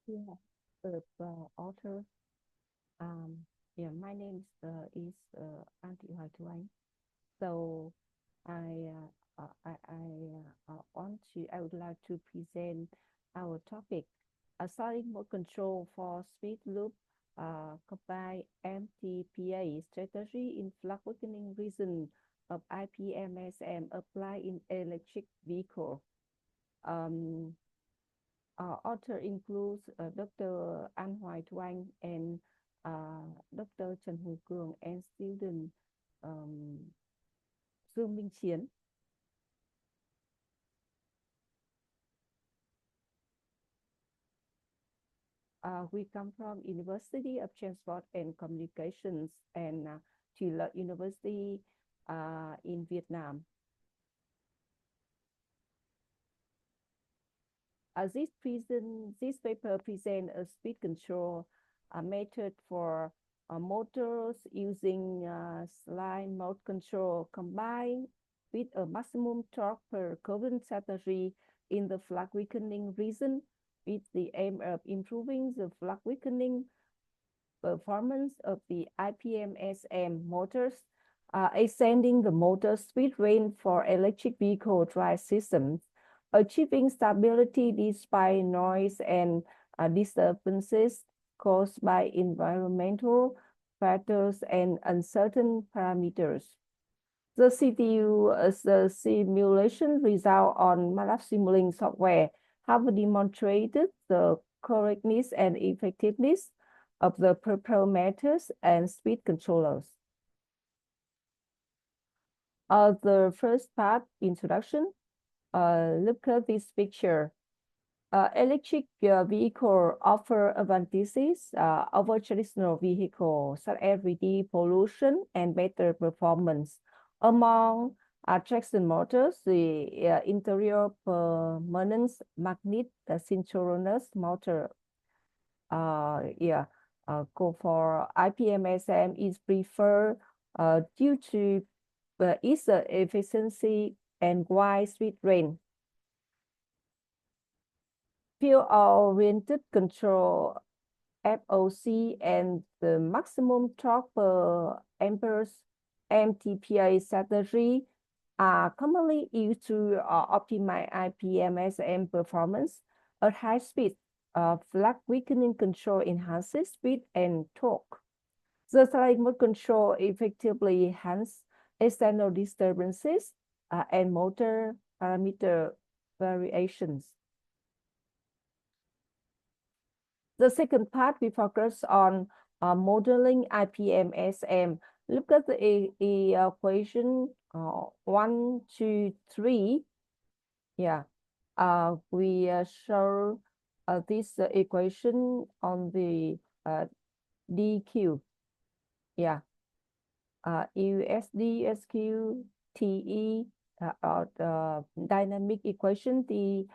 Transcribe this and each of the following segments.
Yeah, the author. Yeah, my name is Hoai. So I would like to present our topic, a solid mode control for speed loop, combine MTPA strategy in flux weakening region of IPMSM applied in electric vehicle. Um, Author includes Dr. Hoai and Dr. Cuong and student um, Minh Chien. We come from University of Transport and Communications and Chien University in Vietnam. This paper presents a speed control method for motors using slide mode control combined with a maximum torque per current strategy in the flux weakening region with the aim of improving the flux weakening performance of the IPMSM motors, extending the motor speed range for electric vehicle drive systems, achieving stability despite noise and disturbances caused by environmental factors and uncertain parameters. The CTU the simulation result on Matlab Simulink software have demonstrated the correctness and effectiveness of the proposed methods and speed controllers. The first part, introduction. Look at this picture. Electric vehicle offer advantages over traditional vehicles such as reduced pollution and better performance. Among traction motors, the interior permanent magnet synchronous motor go for IPMSM is preferred due to its efficiency and wide speed range. Field-oriented control FOC and the maximum torque per ampere MTPA strategy are commonly used to optimize IPMSM performance at high speed. Flux weakening control enhances speed and torque. The slide mode control effectively enhances external disturbances and motor parameter variations. The second part, we focus on modeling IPMSM. Look at the equation 1, 2, 3. Yeah, we show this equation on the DQ. Yeah, USD, SQ, TE, dynamic equation, the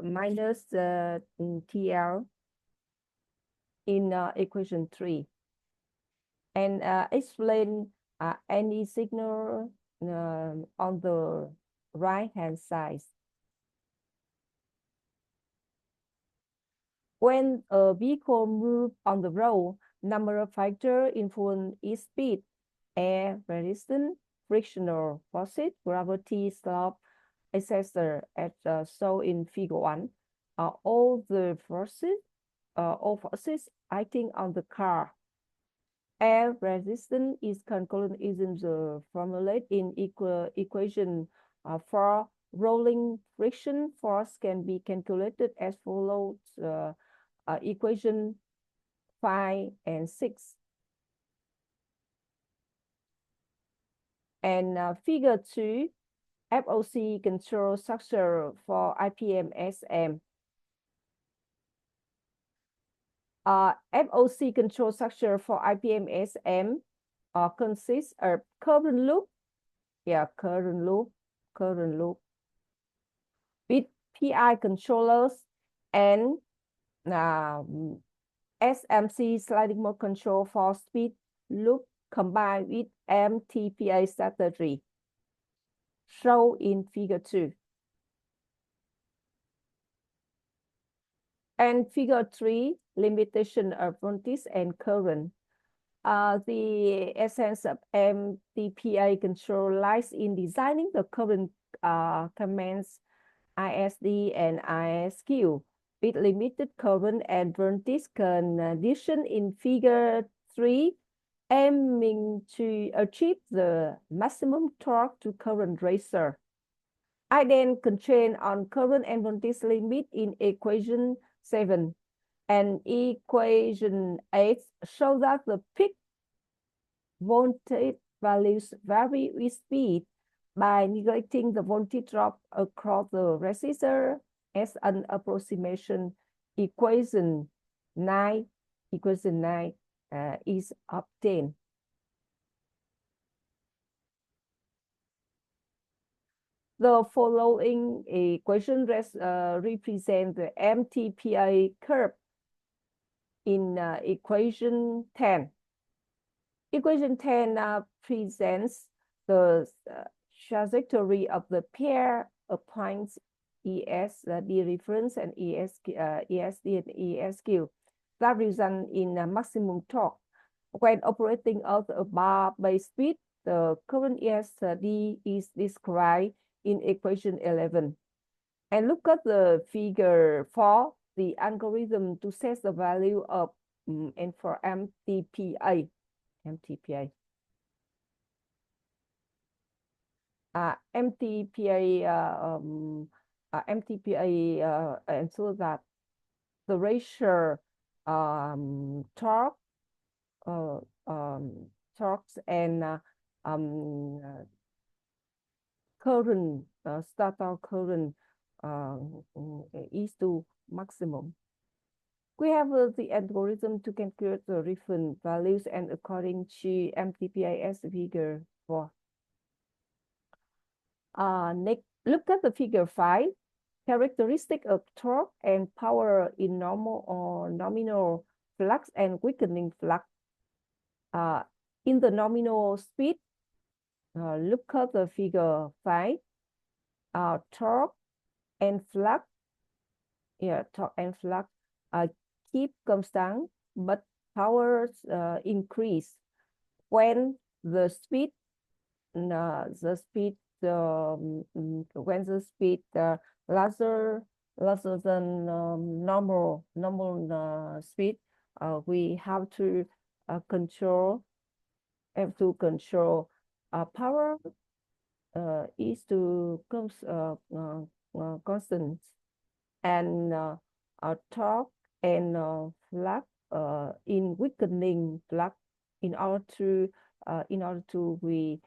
minus TL in equation 3. And explain any signal on the right-hand side. When a vehicle moves on the road, number of factors influence its speed: air resistance, frictional forces, gravity, slope, etc. As shown in Figure 1. All forces acting on the car. Air resistance is calculated using the formula in equation for rolling friction force can be calculated as follows. Equation 5 and 6. And Figure 2, FOC control structure for IPMSM. FOC control structure for IPMSM consists of current loop, with PI controllers and SMC sliding mode control for speed loop combined with MTPA strategy, shown in Figure 2. And figure 3, limitation of voltage and current. The essence of MTPA control lies in designing the current commands ISD and ISQ with limited current and voltage condition in figure 3, aiming to achieve the maximum torque to current ratio. I then constrain on current and voltage limit in equation 7. And equation 8 shows that the peak voltage values vary with speed by neglecting the voltage drop across the resistor as an approximation. Equation 9 is obtained. The following equation represent the MTPA curve in equation 10. Equation 10 presents the trajectory of the pair of points ESD reference and ESD and ESQ that result in a maximum torque. When operating at a bar-based speed, the current ESD is described in equation 11. And look at the figure 4, the algorithm to set the value of and for MTPA. MTPA and so that the ratio torques and current starter current is to maximum. We have the algorithm to calculate the reference values and according to MTPA as figure 4. Next, look at the figure 5. Characteristic of torque and power in normal or nominal flux and weakening flux. In the nominal speed, look at the figure 5. Torque and flux, torque and flux keep constant, but powers increase when the speed larger than normal speed. We have to control power is to constant, and torque and flux in weakening flux in order to we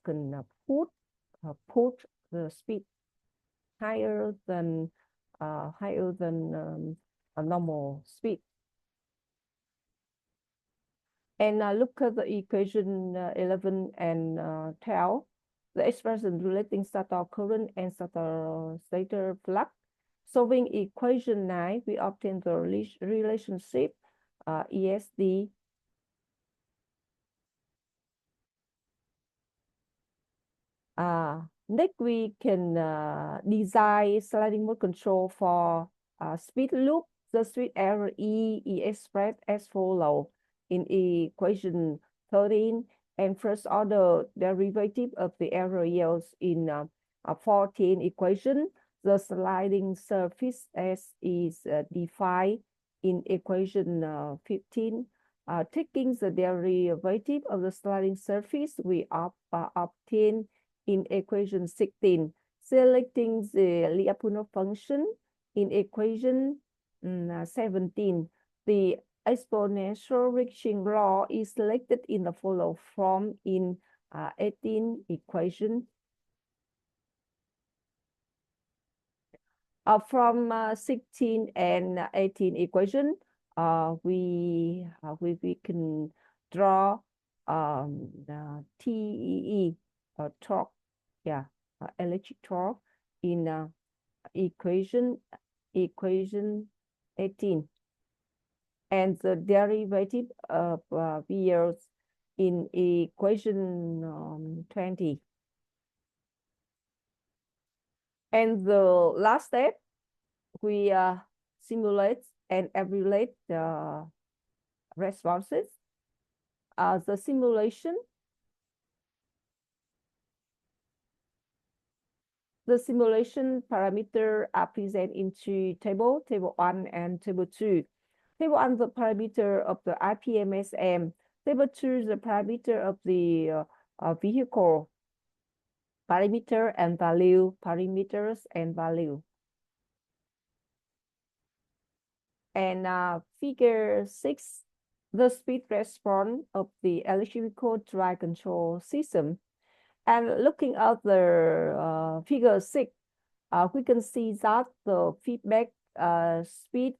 can put the speed higher than a normal speed. And look at the equation 11 and 12. The expression relating starter current and stator flux. Solving equation 9, we obtain the relationship ESD next, we can design sliding mode control for speed loop. The speed error E is expressed as follows in equation 13, and first order derivative of the error yields in 14 equation. The sliding surface S is defined in equation 15. Taking the derivative of the sliding surface, we obtain in equation 16, selecting the Lyapunov function in equation 17. The exponential reaching law is selected in the following form in 18 equation. From 16 and 18 equation, we can draw the TEE torque, electric torque in equation 18, and the derivative of VLs in equation 20. And the last step, we simulate and evaluate the responses. The simulation. The simulation parameters are presented into table 1 and table 2. Table 1, the parameter of the IPMSM. Table 2, the parameter of the vehicle. Parameters and value. And figure 6, the speed response of the electrical drive control system. And looking at the figure 6, we can see that the feedback speed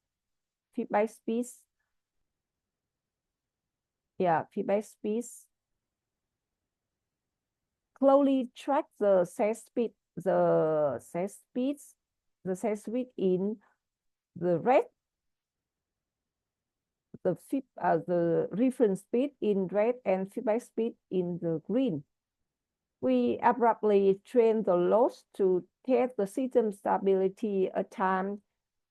closely track the set speed in the red, the reference speed in red, and feedback speed in the green. We abruptly train the loads to test the system stability at time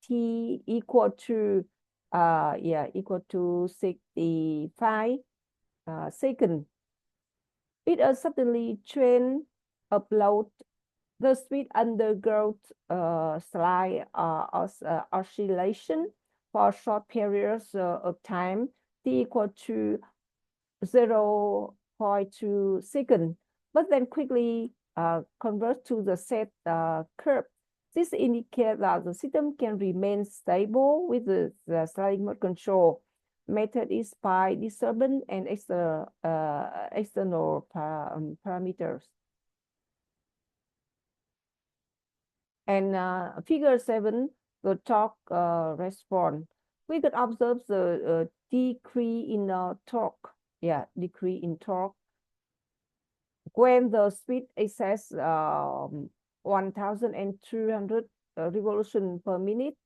t equal to 65 seconds. It suddenly train upload the speed undergoes slight oscillation for short periods of time t equal to 0.2 seconds, but then quickly convert to the set curve. This indicates that the system can remain stable with the sliding mode control. Method is by disturbance and external parameters. And figure 7, the torque response. We could observe the decrease in torque. Decrease in torque when the speed exceeds 1,200 revolutions per minute.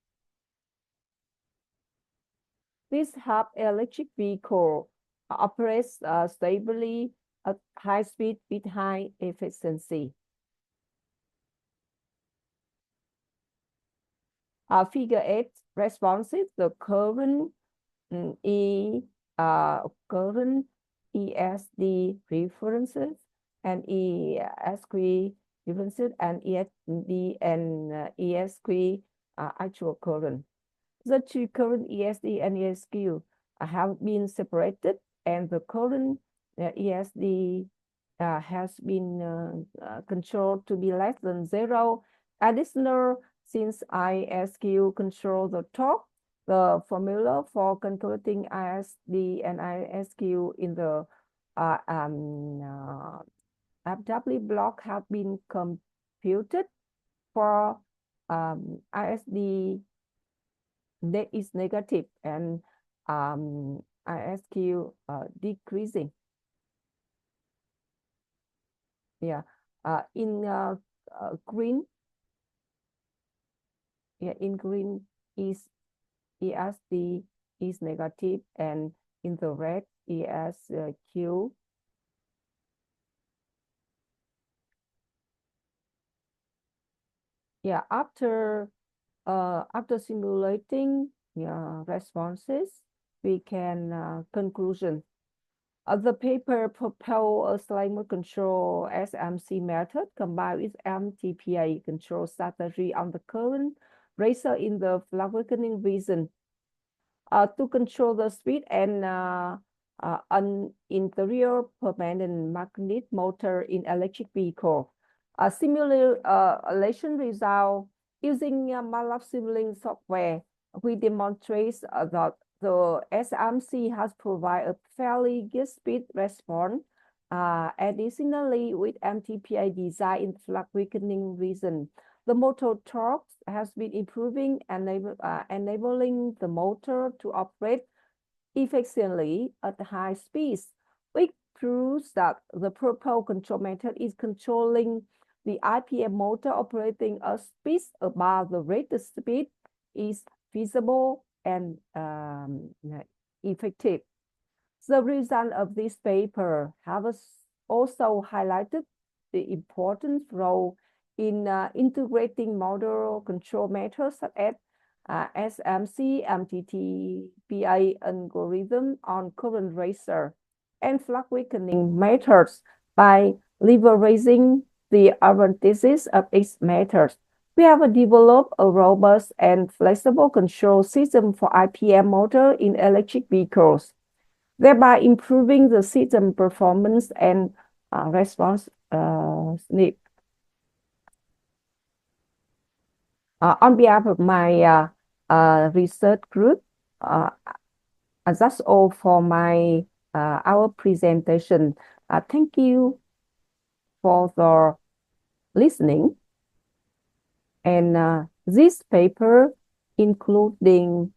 This helps electric vehicle operates stably at high speed with high efficiency. Figure 8 responses, the current current ESD references and ESQ references and ESD and ESQ actual current. The two current ESD and ESQ have been separated, and the current ESD has been controlled to be less than 0. Additional, since ISQ control the torque, the formula for calculating ISD and ISQ in the FW block have been computed. For ISD that is negative and ISQ decreasing. In green, in green is ESD is negative, and in the red ESQ after simulating responses, we can conclusion. The paper propose a sliding mode control SMC method combined with MTPA control strategy on the current racer in the Flux weakening region to control the speed and an interior permanent magnet motor in electric vehicle. A simulation result using Matlab Simulink software, we demonstrate that the SMC has provided a fairly good speed response. Additionally, with MTPA design in Flux weakening region, the motor torque has been improving, enabling the motor to operate efficiently at high speeds, which proves that the propulsion control method is controlling the IPM motor operating at speeds above the rated speed is feasible and effective. The result of this paper have also highlighted the important role in integrating motor control methods such as SMC MTPA algorithm on current racer and flux weakening methods by leveraging the advantages of its methods. We have developed a robust and flexible control system for IPM motor in electric vehicles, thereby improving the system performance and response sleep. On behalf of my research group, that's all for my our presentation. Thank you for the listening. And this paper, including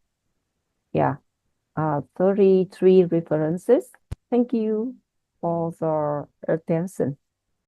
33 references. Thank you for the attention.